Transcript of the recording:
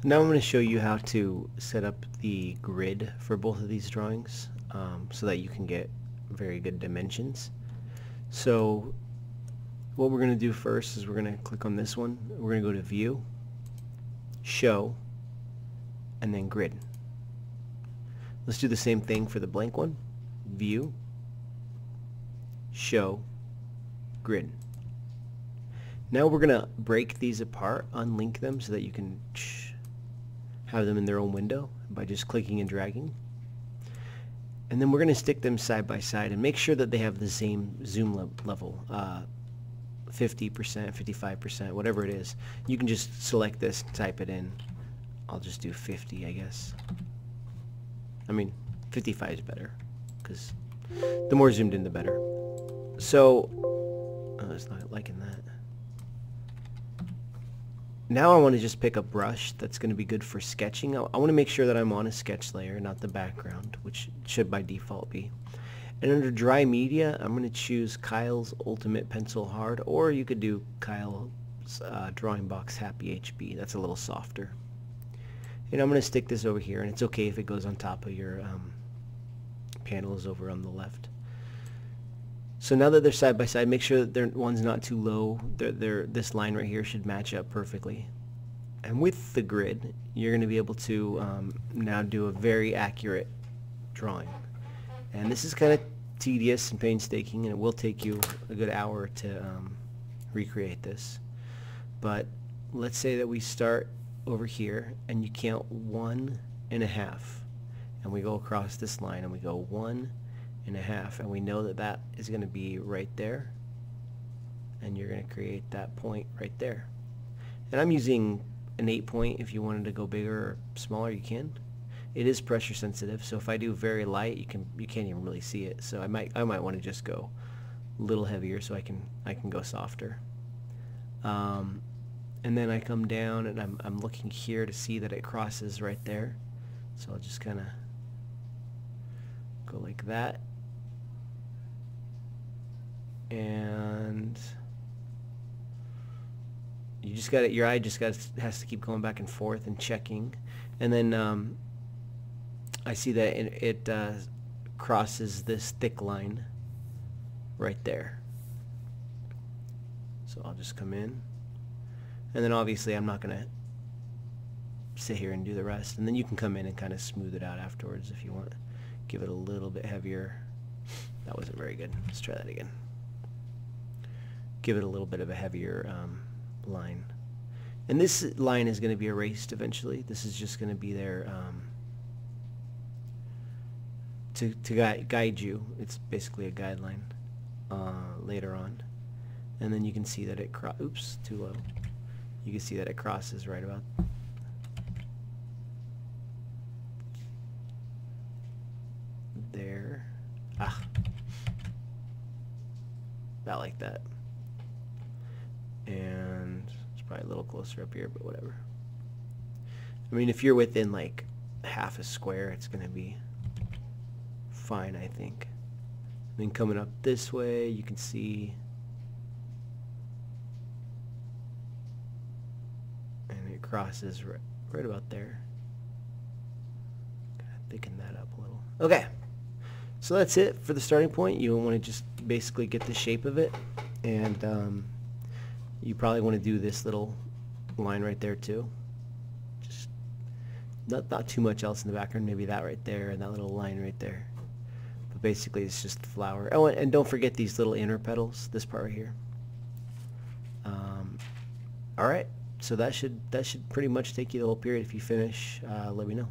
So now I'm going to show you how to set up the grid for both of these drawings so that you can get very good dimensions. So what we're going to do first is we're going to click on this one. We're going to go to View, Show, and then Grid. Let's do the same thing for the blank one. View, Show, Grid. Now we're going to break these apart, unlink them so that you can have them in their own window by just clicking and dragging. And then we're going to stick them side by side and make sure that they have the same zoom level, 50%, 55%, whatever it is. You can just select this and type it in. I'll just do 50, I guess. I mean, 55 is better because the more zoomed in, the better. So, oh, it's not liking that. Now I want to just pick a brush that's going to be good for sketching. I want to make sure that I'm on a sketch layer, not the background, which should by default be. And under dry media, I'm going to choose Kyle's Ultimate Pencil Hard, or you could do Kyle's Drawing Box Happy HB. That's a little softer. And I'm going to stick this over here, and it's okay if it goes on top of your panels over on the left. So now that they're side by side, make sure that one's not too low. This line right here should match up perfectly. And with the grid, you're going to be able to now do a very accurate drawing. And this is kind of tedious and painstaking, and it will take you a good hour to recreate this. But let's say that we start over here, and you count 1.5, and we go across this line, and we go 1.5, and we know that that is going to be right there, and you're going to create that point right there. And I'm using an 8 point. If you wanted to go bigger or smaller, you can. It is pressure sensitive, so if I do very light, you can't even really see it. So I might want to just go a little heavier so I can go softer. And then I come down, and I'm looking here to see that it crosses right there. So I'll just kind of go like that. And you just got it. Your eye just has to keep going back and forth and checking. And then I see that it crosses this thick line right there. So I'll just come in, and then obviously I'm not gonna sit here and do the rest. And then you can come in and kind of smooth it out afterwards if you want. Give it a little bit heavier. That wasn't very good. Let's try that again. Give it a little bit of a heavier line. And this line is going to be erased eventually. This is just going to be there to guide you. It's basically a guideline later on. And then you can see that it oops, too low. You can see that it crosses right about there. About like that. And it's probably a little closer up here, but whatever. I mean, if you're within like half a square, it's going to be fine, I think. And then coming up this way, you can see, and it crosses right about there. Kind of thicken that up a little. Okay, so that's it for the starting point. You want to just basically get the shape of it, and you probably want to do this little line right there too. Just not too much else in the background. Maybe that right there and that little line right there. But basically it's just the flower. Oh, and don't forget these little inner petals. This part right here. All right. So that should pretty much take you the whole period. If you finish, let me know.